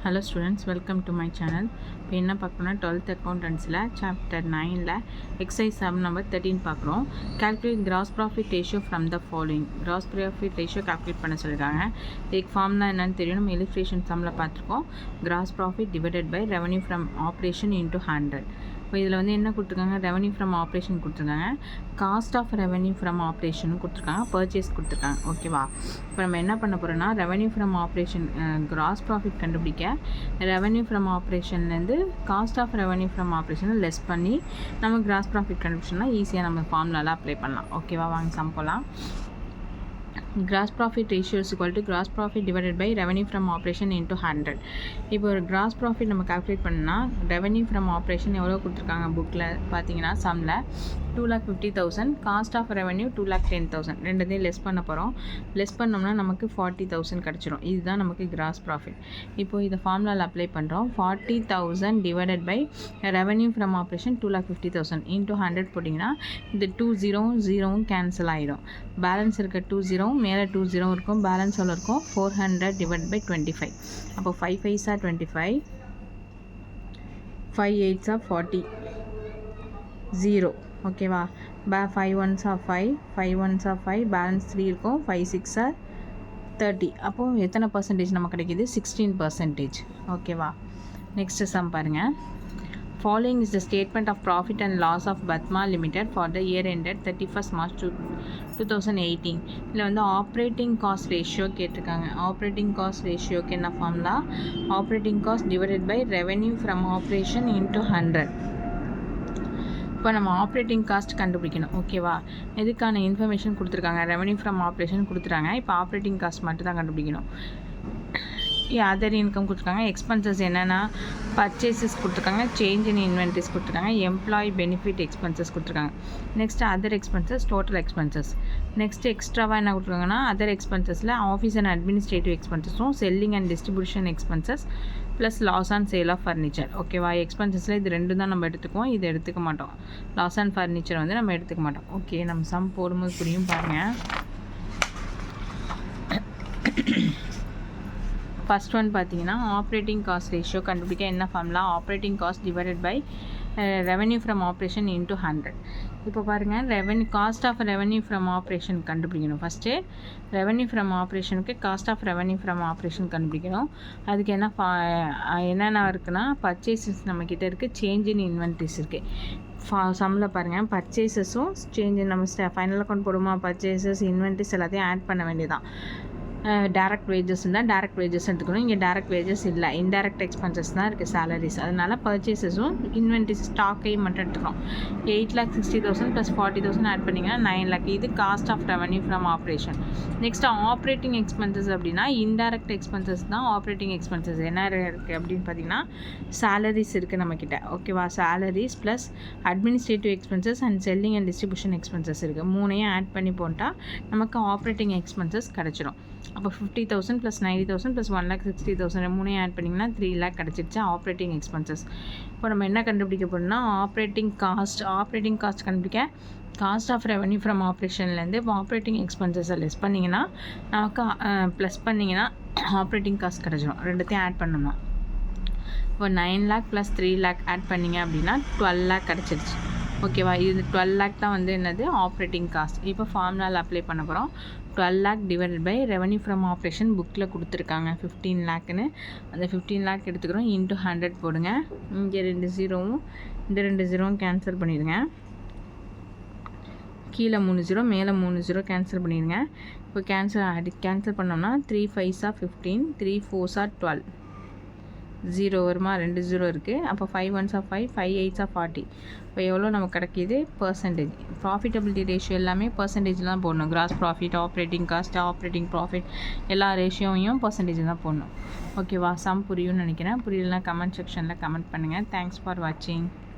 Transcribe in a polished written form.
Hello students, welcome to my channel. இப்போ என்ன பார்க்கணும்னா 12th accountancyல chapter 9ல exercise sum number 13 பார்க்குறோம். Calculate gross profit ratio from the following. Gross profit ratio calculate பண்ண சொல்லிருக்காங்க. இதுக்கு formula என்னன்னு தெரியும். நம்ம illustration sumல பார்த்துருக்கோம். Gross profit divided by revenue from operation into 100. இப்போ இதில் வந்து என்ன கொடுத்துருக்காங்க, ரெவன்யூ ஃப்ரம் ஆப்ரேஷன் கொடுத்துருக்காங்க, cost of revenue from operation கொடுத்துருக்காங்க, பர்ச்சேஸ் கொடுத்துருக்காங்க. ஓகேவா? இப்போ நம்ம என்ன பண்ண போகிறோம்னா revenue from operation gross profit கண்டுபிடிக்க ரெவன்யூ ஃப்ரம் ஆப்ரேஷன்லேருந்து காஸ்ட் ஆஃப் ரெவன்யூ ஃப்ரம் ஆப்ரேஷனை லெஸ் பண்ணி நம்ம கிராஸ் ப்ராஃபிட் கண்டுபிடிச்சோம்னா ஈஸியாக நம்ம ஃபார்முலாலாம் அப்ளை பண்ணலாம். ஓகேவா? வாங்க சம் போகலாம். Gross profit ratio is equal to gross profit divided by revenue from operation into 100. இப்போ ஒரு gross profit நம்ம கால்குலேட் பண்ணால் revenue from operation எவ்வளோ கொடுத்துருக்காங்க புக்கில் பார்த்தீங்கன்னா சம்மில் 2,50,000, காஸ்ட் ஆஃப் ரெவன்யூ 2,10,000. ரெண்டுத்தையும் லெஸ் பண்ண போகிறோம். லெஸ் பண்ணோம்னா நமக்கு 40,000 கிடச்சிரும். இதுதான் நமக்கு கிராஸ் ப்ராஃபிட். இப்போது இதை ஃபார்முலாவில் அப்ளை பண்ணுறோம். 40,000 divided by revenue from operation 2,50,000 into 100 போட்டிங்கன்னா இந்த 2 கேன்சல் ஆகிடும். பேலன்ஸ் இருக்க 2 மேலே 2 இருக்கும். பேலன்ஸ் எவ்வளோ இருக்கும்? 400 டிவைட் பை 25. அப்போ 5 5s are 25, 5 8s are 40, 0. ஓகேவா? 5 1s are 5, 5 1s are 5, balance 3 இருக்கும். 5 6 are 30. அப்போது எத்தனை பர்சன்டேஜ் நமக்கு கிடைக்கிது? 16%. ஓகேவா? நெக்ஸ்ட்டு சம் பாருங்கள். Following is the statement of profit and loss of Batma Limited for the year ended 31st March 2018. இதில் வந்து ஆப்ரேட்டிங் காஸ்ட் ரேஷியோ கேட்டிருக்காங்க. ஆப்ரேட்டிங் காஸ்ட் ரேஷியோக்கு என்ன formula? Operating cost divided by revenue from operation into 100. இப்போ நம்ம operating cost கண்டுபிடிக்கணும். ஓகேவா? இதுக்கான இன்ஃபர்மேஷன் கொடுத்துருக்காங்க. ரெவன்யூ ஃப்ரம் ஆப்ரேஷன் கொடுத்துருக்காங்க. இப்போ ஆப்ரேட்டிங் காஸ்ட் மட்டும் தான் கண்டுபிடிக்கணும். அதர் இன்கம் கொடுத்துருக்காங்க. எக்ஸ்பென்சஸ் என்னென்னா பர்ச்சேசஸ் கொடுத்துருக்காங்க, சேஞ்ச் இன் இன்வென்ட்ரிஸ் கொடுத்துருக்காங்க, எம்ப்ளாயி பெனிஃபிட் எக்ஸ்பென்சஸ் கொடுத்துருக்காங்க. Next other expenses, total expenses. Next எக்ஸ்ட்ராவாக என்ன கொடுத்துருக்காங்கன்னா அதர் எக்ஸ்பென்சஸில் ஆஃபீஸ் அண்ட் அட்மினிஸ்ட்ரேட்டிவ் எக்ஸ்பென்சஸும் selling and distribution expenses plus loss on sale of furniture. ஓகேவா? எக்ஸ்பென்சஸில் இது ரெண்டு தான் நம்ம எடுத்துக்குவோம், இது எடுத்துக்க மாட்டோம். லாஸ் ஆன் ஃபர்னிச்சர் வந்து நம்ம எடுத்துக்க மாட்டோம். ஓகே, நம்ம சம் போடும்போது புரியும் பாருங்கள். ஃபஸ்ட் ஒன் பார்த்தீங்கன்னா ஆப்ரேட்டிங் காஸ்ட் ரேஷியோ கண்டுபிடிக்க என்ன formula? Operating cost divided by revenue from operation into 100. இப்போ பாருங்கள், cost of revenue from operation கண்டுபிடிக்கணும். ஃபஸ்ட்டு ரெவன்யூ ஃப்ரம் ஆப்ரேஷனுக்கு cost of revenue from operation கண்டுபிடிக்கணும். அதுக்கு என்னென்ன இருக்குன்னா பர்ச்சேசஸ் நம்மக்கிட்ட இருக்குது, சேஞ்ச் இன் இன்வென்ட்ரிஸ் இருக்குது. சம்மில் பாருங்கள், பர்ச்சேசஸும் சேஞ்ச் நம்ம ஃபைனல் அக்கௌண்ட் போடுமா, பர்ச்சேசஸ் இன்வென்ட்ரிஸ் எல்லாத்தையும் ஆட் பண்ண வேண்டியதான். டேரக்ட் வேஜஸ் இருந்தால் டேரக்ட் வேஜஸ் எடுத்துக்கணும். இங்கே டேரக்ட் வேஜஸ் இல்லை, இன்டேரக்ட் எக்ஸ்பென்சஸ் தான் இருக்குது, சேலரிஸ். அதனால் பர்ச்சேசஸும் இன்வென்ட்ரிஸ் ஸ்டாக்கையும் மட்டும் எடுத்துக்கணும். 8,60,000 ப்ளஸ் 40,000 ஆட் பண்ணிங்கன்னா 9 lakh. இது cost of revenue from operation. Next operating expenses அப்படின்னா இன்டேரக்ட் எக்ஸ்பென்சஸ் தான் ஆப்ரேட்டிங் எக்ஸ்பென்சஸ். என்ன இருக்குது அப்படின்னு பார்த்தீங்கன்னா சேலரிஸ் இருக்குது நம்மக்கிட்ட. ஓகேவா? Salaries plus administrative expenses and selling and distribution expenses இருக்குது. மூணையும் ஆட் பண்ணி போட்டால் நமக்கு ஆப்ரேட்டிங் எக்ஸ்பென்சஸ் கிடச்சிடும். அப்போ 50,000 ப்ளஸ் 90,000 ப்ளஸ் 1,60,000 மூணையும் ஆட் பண்ணிங்கன்னா 3 lakh கிடச்சிருச்சு ஆப்ரேட்டிங் எக்ஸ்பென்சஸ். இப்போ நம்ம என்ன கண்டுபிடிக்க போகிறோம்னா ஆப்ரேட்டிங் காஸ்ட் கண்டுபிடிக்க காஸ்ட் ஆஃப் ரெவன்யூ ஃப்ரம் ஆப்ரேஷன்லேருந்து ஆப்ரேட்டிங் எக்ஸ்பென்சஸை லெஸ் பண்ணிங்கன்னா நமக்கு ப்ளஸ் பண்ணிங்கன்னா ஆப்ரேட்டிங் காஸ்ட் கிடச்சிடும். ரெண்டுத்தையும் ஆட் பண்ணணும். இப்போ 9 lakh ப்ளஸ் 3 lakh ஆட் பண்ணிங்க அப்படின்னா 12 lakh கிடச்சிருச்சு. ஓகேவா? இது 12 lakh தான் வந்து என்னது ஆப்ரேட்டிங் காஸ்ட். இப்போ ஃபார்முலாவில் அப்ளை பண்ண போகிறோம். 12 lakh divided by revenue from operation புக்கில் கொடுத்துருக்காங்க 15 lakhன்னு. அந்த 15 lakh எடுத்துக்கிறோம். இன்ட்டு 100 போடுங்க. இங்கே 2 0வும் இந்த 2 0வும் கேன்சல் பண்ணிடுங்க. கீழே 3 0 மேலே 3 0 கேன்சல் பண்ணிடுங்க. இப்போ கேன்சல் பண்ணோம்னா 3 5s are 15, 3 4s are 12, 0 வருமா? 2 0 இருக்குது. அப்போ 5 1s are 5, 5 8s are 40. இப்போ எவ்வளோ நமக்கு கிடைக்கிது? பர்சன்டேஜ். ப்ராஃபிட்டபிலிட்டி ரேஷியோ எல்லாமே பர்சன்டேஜ் தான் போடணும். Gross profit, operating cost, operating profit எல்லா ரேஷியோவையும் பர்சன்டேஜ் தான் போடணும். ஓகேவா? சம் புரியும்னு நினைக்கிறேன். புரியலனா கமெண்ட் செக்ஷனில் கமெண்ட் பண்ணுங்கள். தேங்க்ஸ் ஃபார் வாட்சிங்.